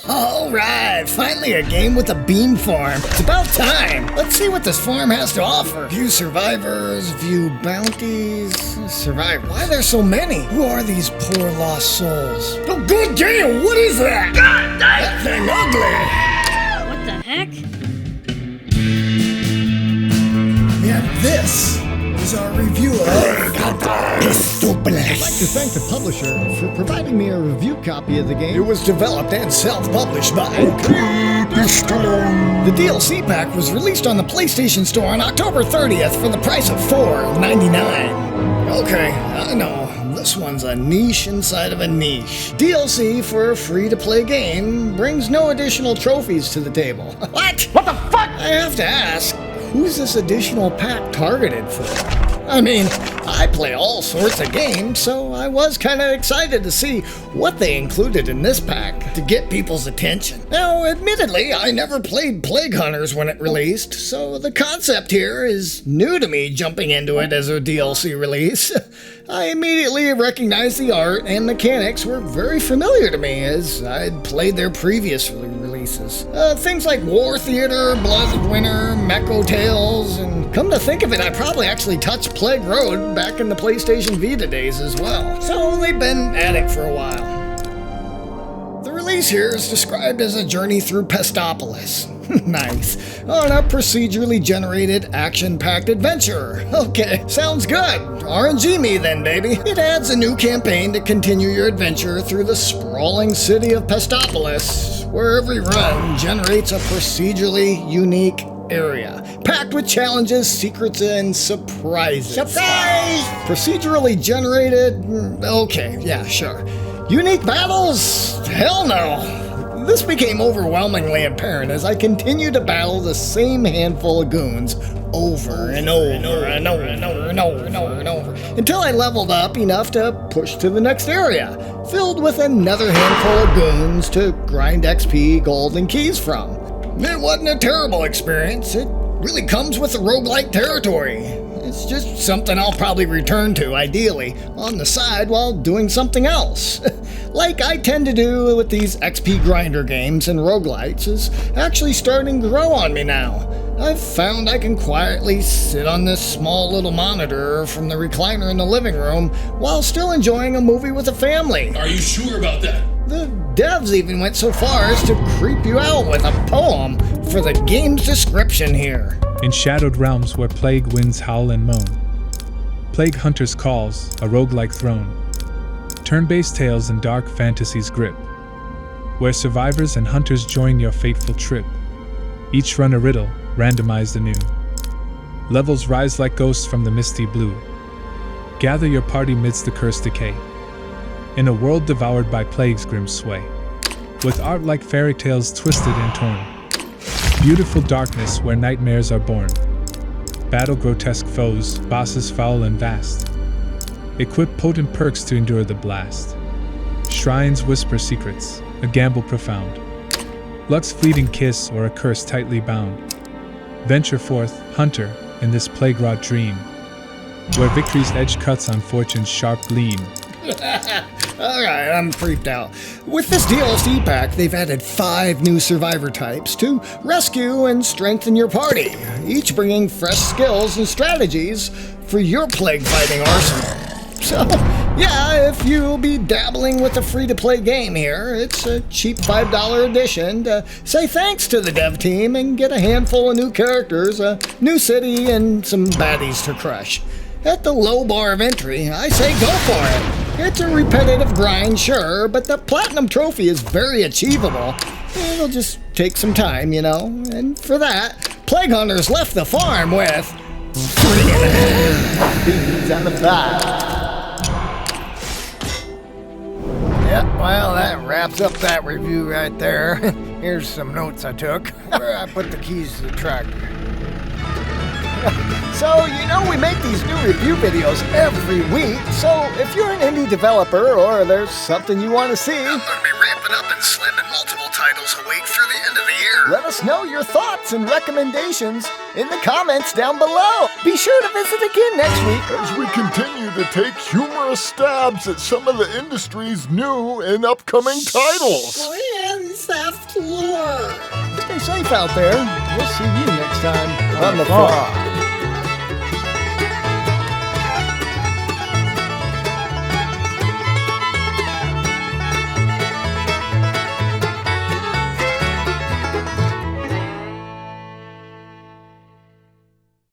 Alright, finally a game with a beam farm. It's about time. Let's see what this farm has to offer. View survivors, view bounties, survivors. Why are there so many? Who are these poor lost souls? Oh, good damn, what is that? God damn! That thing ugly! What the heck? And this is our review of Pestopolis. I'd like to thank the publisher for providing me a review copy of the game. It was developed and self-published by The DLC pack was released on the PlayStation Store on October 30th for the price of $4.99. Okay, I know, this one's a niche inside of a niche. DLC for a free-to-play game brings no additional trophies to the table. What? What the fuck? I have to ask, who's this additional pack targeted for? I mean, I play all sorts of games, so I was kind of excited to see what they included in this pack to get people's attention. Now, admittedly, I never played Plague Hunters when it released, so the concept here is new to me jumping into it as a DLC release. I immediately recognized the art and mechanics were very familiar to me as I'd played their previous releases. Things like War Theater, Blood of Winter, Mecho Tales, and come to think of it, I probably actually touched Plague Road back in the PlayStation Vita days as well. So they've been at it for a while. The release here is described as a journey through Pestopolis. Nice. On a procedurally generated, action-packed adventure. Okay, sounds good. RNG me then, baby. It adds a new campaign to continue your adventure through the sprawling city of Pestopolis, where every run generates a procedurally unique area, packed with challenges, secrets, and surprises. Surprise! Procedurally generated? Okay, yeah, sure. Unique battles? Hell no. This became overwhelmingly apparent as I continued to battle the same handful of goons over and over and over and over and over and over and over until I leveled up enough to push to the next area, filled with another handful of goons to grind XP, gold, and keys from. It wasn't a terrible experience. It really comes with the roguelike territory. It's just something I'll probably return to, ideally, on the side while doing something else. Like I tend to do with these XP grinder games and roguelites is actually starting to grow on me now. I've found I can quietly sit on this small little monitor from the recliner in the living room while still enjoying a movie with the family. Are you sure about that? The devs even went so far as to creep you out with a poem for the game's description here. In shadowed realms where plague winds howl and moan, Plague Hunters calls, a roguelike throne. Turn-based tales and dark fantasies grip, where survivors and hunters join your fateful trip. Each run a riddle, randomized anew. Levels rise like ghosts from the misty blue. Gather your party midst the cursed decay, in a world devoured by plague's grim sway, with art like fairy tales twisted and torn. Beautiful darkness where nightmares are born. Battle grotesque foes, bosses foul and vast. Equip potent perks to endure the blast. Shrines whisper secrets, a gamble profound. Luck's fleeting kiss or a curse tightly bound. Venture forth, hunter, in this plague-wrought dream, where victory's edge cuts on fortune's sharp gleam. Alright, I'm freaked out. With this DLC pack, they've added 5 new survivor types to rescue and strengthen your party, each bringing fresh skills and strategies for your plague-fighting arsenal. So, yeah, if you'll be dabbling with a free-to-play game here, it's a cheap $5 addition to say thanks to the dev team and get a handful of new characters, a new city, and some baddies to crush. At the low bar of entry, I say go for it. It's a repetitive grind, sure, but the Platinum Trophy is very achievable. It'll just take some time, you know, and for that, Plague Hunters left the farm with 3.5 beans on the pot. Yep, well, that wraps up that review right there. Here's some notes I took. Where I put the keys to the tractor. So, you know we make these new review videos every week, so if you're an indie developer or there's something you want to see, I'm going to be ramping up and slamming multiple titles awake through the end of the year. Let us know your thoughts and recommendations in the comments down below. Be sure to visit again next week as we continue to take humorous stabs at some of the industry's new and upcoming titles. Plans safe out there. We'll see you next time On the fog.